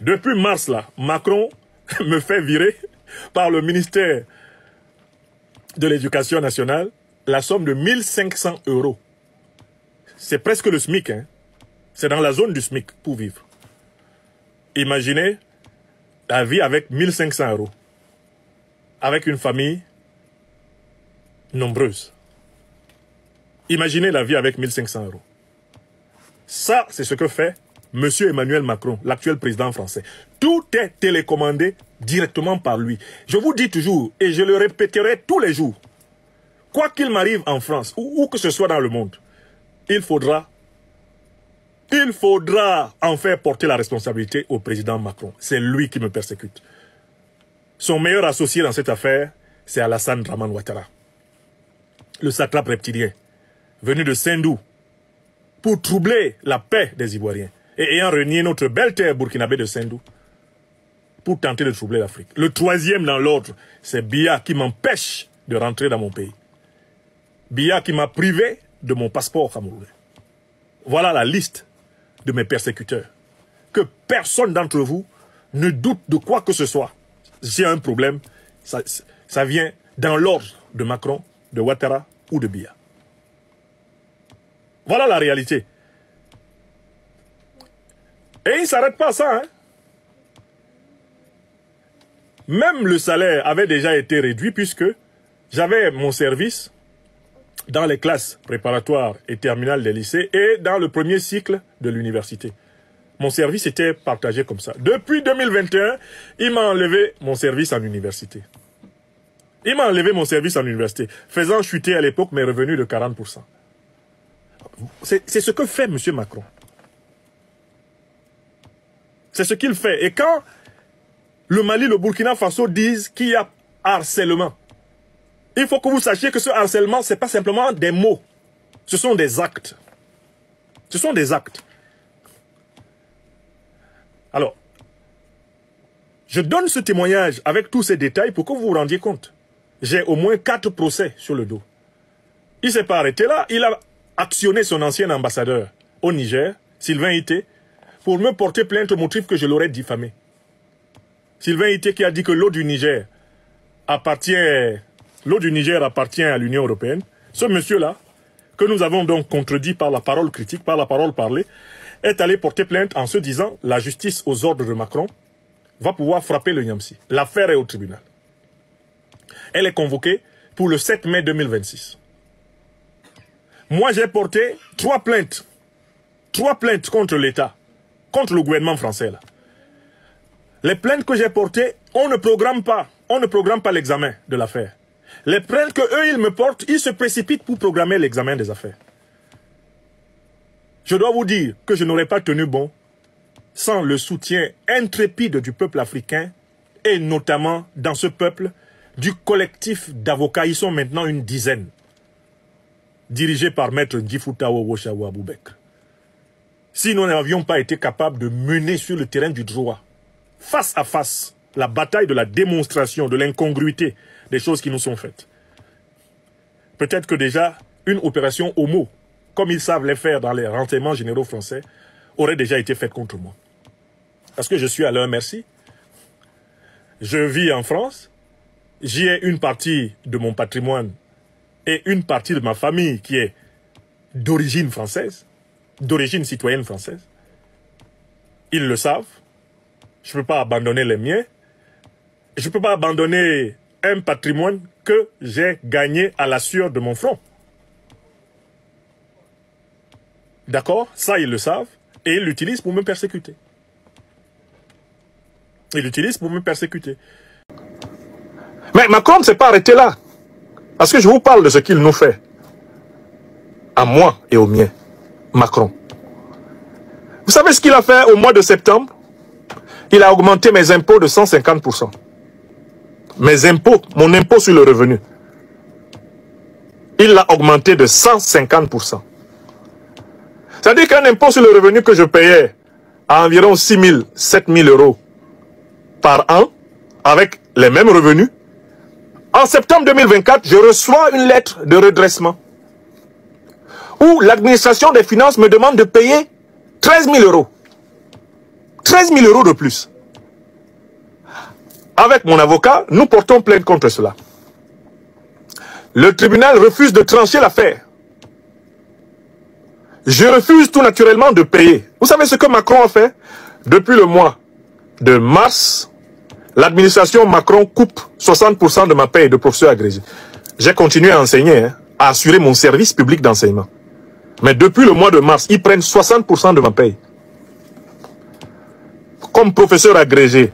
Depuis mars, là, Macron me fait virer par le ministère de l'Éducation nationale la somme de 1500 €. C'est presque le SMIC, hein. C'est dans la zone du SMIC pour vivre. Imaginez la vie avec 1500 €. Avec une famille nombreuse. Imaginez la vie avec 1500 €. Ça, c'est ce que fait M. Emmanuel Macron, l'actuel président français. Tout est télécommandé directement par lui. Je vous dis toujours, et je le répéterai tous les jours, quoi qu'il m'arrive en France, ou où que ce soit dans le monde, il faudra en faire porter la responsabilité au président Macron. C'est lui qui me persécute. Son meilleur associé dans cette affaire, c'est Alassane Dramane Ouattara, le satrape reptilien, venu de Sendou, pour troubler la paix des Ivoiriens, et ayant renié notre belle terre burkinabé de Sendou, pour tenter de troubler l'Afrique. Le troisième dans l'ordre, c'est Biya qui m'empêche de rentrer dans mon pays. Biya qui m'a privé de mon passeport camerounais. Voilà la liste de mes persécuteurs. Que personne d'entre vous ne doute de quoi que ce soit. S'il y a un problème, ça vient dans l'ordre de Macron, de Ouattara ou de Biya. Voilà la réalité. Et il ne s'arrête pas à ça, hein. Même le salaire avait déjà été réduit puisque j'avais mon service dans les classes préparatoires et terminales des lycées et dans le premier cycle de l'université. Mon service était partagé comme ça. Depuis 2021, il m'a enlevé mon service en université. Il m'a enlevé mon service en université, faisant chuter à l'époque mes revenus de 40%. C'est ce que fait M. Macron. C'est ce qu'il fait. Et quand le Mali, le Burkina Faso disent qu'il y a harcèlement, il faut que vous sachiez que ce harcèlement, ce n'est pas simplement des mots. Ce sont des actes. Ce sont des actes. Alors, je donne ce témoignage avec tous ces détails pour que vous vous rendiez compte. J'ai au moins 4 procès sur le dos. Il ne s'est pas arrêté là. Il a actionné son ancien ambassadeur au Niger, Sylvain Ité, pour me porter plainte au motif que je l'aurais diffamé. Sylvain Ité qui a dit que l'eau du Niger appartient à l'Union européenne. Ce monsieur-là, que nous avons donc contredit par la parole critique, par la parole parlée, est allé porter plainte en se disant la justice aux ordres de Macron va pouvoir frapper le Niamsi. L'affaire est au tribunal. Elle est convoquée pour le 7 mai 2026. Moi, j'ai porté 3 plaintes. 3 plaintes contre l'État, contre le gouvernement français, là. Les plaintes que j'ai portées, on ne programme pas l'examen de l'affaire. Les plaintes que eux ils me portent, ils se précipitent pour programmer l'examen des affaires. Je dois vous dire que je n'aurais pas tenu bon sans le soutien intrépide du peuple africain et notamment dans ce peuple du collectif d'avocats. Ils sont maintenant une dizaine, dirigés par Maître Ndjifutao Woshawa Aboubekr. Si nous n'avions pas été capables de mener sur le terrain du droit, face à face, la bataille de la démonstration, de l'incongruité des choses qui nous sont faites. Peut-être que déjà, une opération homo, comme ils savent les faire dans les renseignements généraux français, aurait déjà été faite contre moi. Parce que je suis à leur merci. Je vis en France, j'y ai une partie de mon patrimoine et une partie de ma famille qui est d'origine française, d'origine citoyenne française. Ils le savent. Je ne peux pas abandonner les miens. Je ne peux pas abandonner un patrimoine que j'ai gagné à la sueur de mon front. D'accord? Ça, ils le savent. Et ils l'utilisent pour me persécuter. Ils l'utilisent pour me persécuter. Mais Macron ne s'est pas arrêté là. Parce que je vous parle de ce qu'il nous fait. À moi et aux miens. Macron. Vous savez ce qu'il a fait au mois de septembre? Il a augmenté mes impôts de 150%. Mes impôts, mon impôt sur le revenu. Il l'a augmenté de 150%. C'est-à-dire qu'un impôt sur le revenu que je payais à environ 6 000, 7 000 euros par an, avec les mêmes revenus, en septembre 2024, je reçois une lettre de redressement où l'administration des finances me demande de payer 13 000 euros. 13 000 euros de plus. Avec mon avocat, nous portons plainte contre cela. Le tribunal refuse de trancher l'affaire. Je refuse tout naturellement de payer. Vous savez ce que Macron a fait? Depuis le mois de mars, l'administration Macron coupe 60% de ma paye de professeur agrégé. J'ai continué à enseigner, hein, à assurer mon service public d'enseignement. Mais depuis le mois de mars, ils prennent 60% de ma paye. Comme professeur agrégé,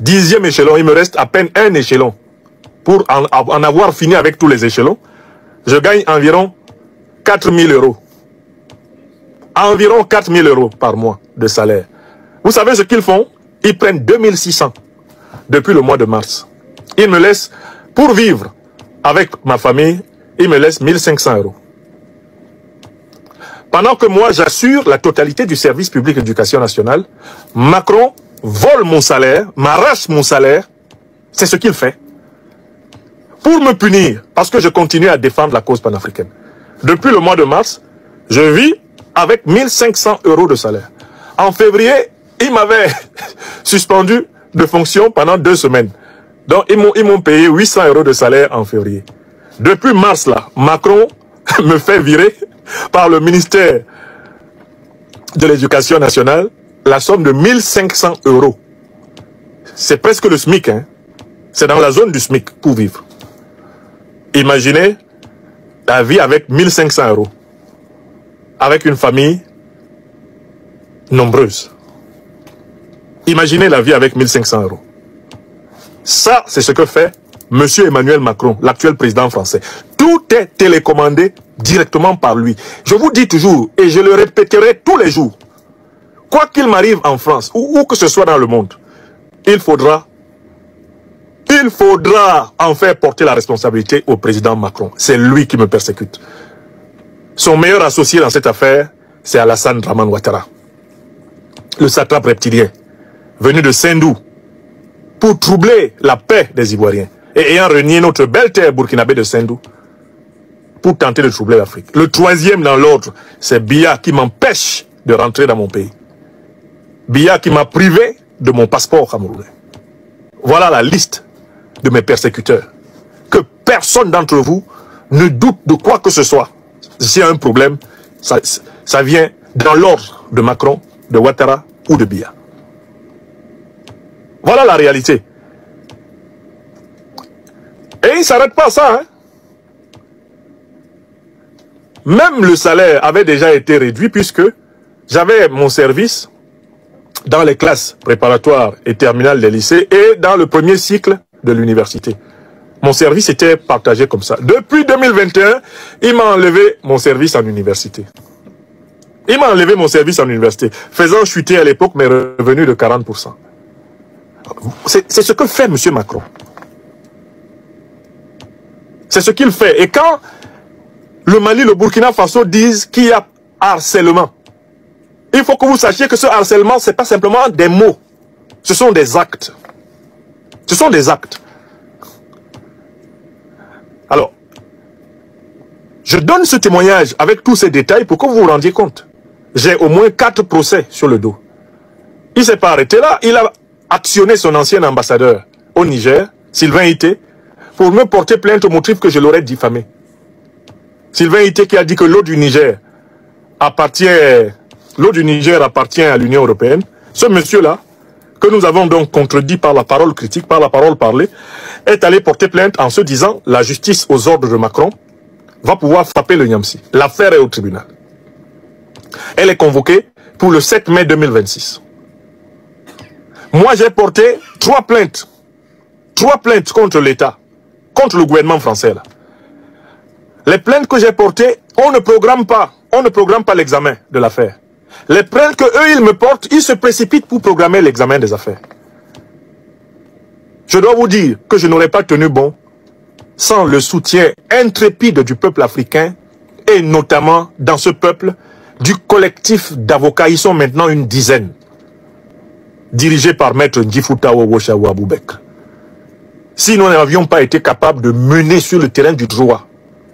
10e échelon, il me reste à peine un échelon. Pour en avoir fini avec tous les échelons, je gagne environ 4 000 euros. Environ 4 000 euros par mois de salaire. Vous savez ce qu'ils font? Ils prennent 2 600 depuis le mois de mars. Ils me laissent, pour vivre avec ma famille, ils me laissent 1 500 euros. Pendant que moi, j'assure la totalité du service public d'éducation nationale, Macron vole mon salaire, m'arrache mon salaire. C'est ce qu'il fait. Pour me punir, parce que je continue à défendre la cause panafricaine. Depuis le mois de mars, je vis avec 1 500 euros de salaire. En février, ils m'avaient suspendu de fonction pendant 2 semaines. Donc, ils m'ont payé 800 euros de salaire en février. Depuis mars, là, Macron me fait virer par le ministère de l'Éducation nationale la somme de 1 500 euros. C'est presque le SMIC, hein. C'est dans la zone du SMIC pour vivre. Imaginez la vie avec 1 500 euros. Avec une famille nombreuse. Imaginez la vie avec 1 500 euros. Ça, c'est ce que fait M. Emmanuel Macron, l'actuel président français. Tout est télécommandé directement par lui. Je vous dis toujours, et je le répéterai tous les jours, quoi qu'il m'arrive en France, ou où que ce soit dans le monde, il faudra en faire porter la responsabilité au président Macron. C'est lui qui me persécute. Son meilleur associé dans cette affaire, c'est Alassane Dramane Ouattara, le satrape reptilien, venu de Sendou, pour troubler la paix des Ivoiriens, et ayant renié notre belle terre burkinabé de Sendou, pour tenter de troubler l'Afrique. Le troisième dans l'ordre, c'est Biya qui m'empêche de rentrer dans mon pays. Biya qui m'a privé de mon passeport camerounais. Voilà la liste de mes persécuteurs. Que personne d'entre vous ne doute de quoi que ce soit. S'il y a un problème, ça vient dans l'ordre de Macron, de Ouattara ou de Biya. Voilà la réalité. Et il ne s'arrête pas à ça. Hein? Même le salaire avait déjà été réduit puisque j'avais mon service dans les classes préparatoires et terminales des lycées et dans le premier cycle de l'université. Mon service était partagé comme ça. Depuis 2021, il m'a enlevé mon service en université. Il m'a enlevé mon service en université, faisant chuter à l'époque mes revenus de 40%. C'est ce que fait M. Macron. C'est ce qu'il fait. Et quand le Mali, le Burkina Faso disent qu'il y a harcèlement, il faut que vous sachiez que ce harcèlement, ce n'est pas simplement des mots. Ce sont des actes. Ce sont des actes. Alors, je donne ce témoignage avec tous ces détails pour que vous vous rendiez compte. J'ai au moins 4 procès sur le dos. Il ne s'est pas arrêté là. Il a actionné son ancien ambassadeur au Niger, Sylvain Ité, pour me porter plainte au motif que je l'aurais diffamé. Sylvain Ité qui a dit que l'eau du Niger appartient à l'Union européenne. Ce monsieur-là, que nous avons donc contredit par la parole critique, par la parole parlée, est allé porter plainte en se disant la justice aux ordres de Macron va pouvoir frapper le Niamsi. L'affaire est au tribunal. Elle est convoquée pour le 7 mai 2026. Moi, j'ai porté 3 plaintes. 3 plaintes contre l'État, contre le gouvernement français. Là. Les plaintes que j'ai portées, on ne programme pas l'examen de l'affaire. Les plaintes que eux, ils me portent, ils se précipitent pour programmer l'examen des affaires. Je dois vous dire que je n'aurais pas tenu bon sans le soutien intrépide du peuple africain et notamment dans ce peuple du collectif d'avocats. Ils sont maintenant une dizaine, dirigés par Maître Ndjifutawo Woshawa Aboubekr. Si nous n'avions pas été capables de mener sur le terrain du droit,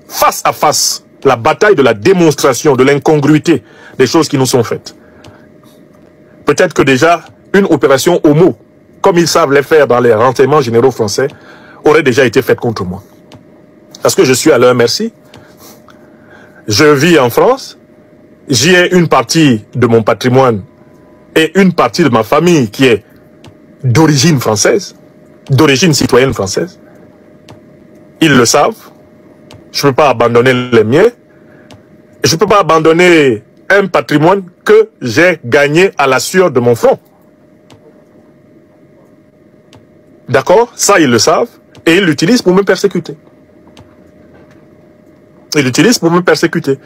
face à face, la bataille de la démonstration de l'incongruité des choses qui nous sont faites, peut-être que déjà une opération homo, comme ils savent les faire dans les renseignements généraux français, aurait déjà été faite contre moi. Parce que je suis à leur merci. Je vis en France, j'y ai une partie de mon patrimoine et une partie de ma famille qui est d'origine française, d'origine citoyenne française. Ils le savent. Je ne peux pas abandonner les miens. Je ne peux pas abandonner un patrimoine que j'ai gagné à la sueur de mon front. D'accord? Ça, ils le savent. Et ils l'utilisent pour me persécuter. Ils l'utilisent pour me persécuter.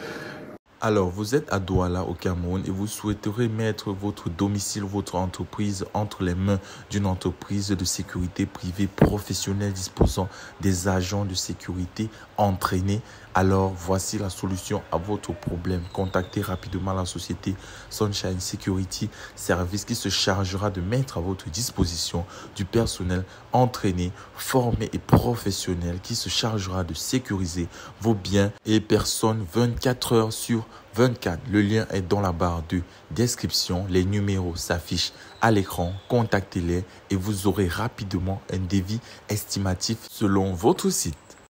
Alors, vous êtes à Douala, au Cameroun, et vous souhaiterez mettre votre domicile, votre entreprise entre les mains d'une entreprise de sécurité privée professionnelle disposant des agents de sécurité entraînés. Alors, voici la solution à votre problème. Contactez rapidement la société Sunshine Security Service qui se chargera de mettre à votre disposition du personnel entraîné, formé et professionnel qui se chargera de sécuriser vos biens et personnes 24 heures sur 24. Le lien est dans la barre de description. Les numéros s'affichent à l'écran. Contactez-les et vous aurez rapidement un devis estimatif selon votre site.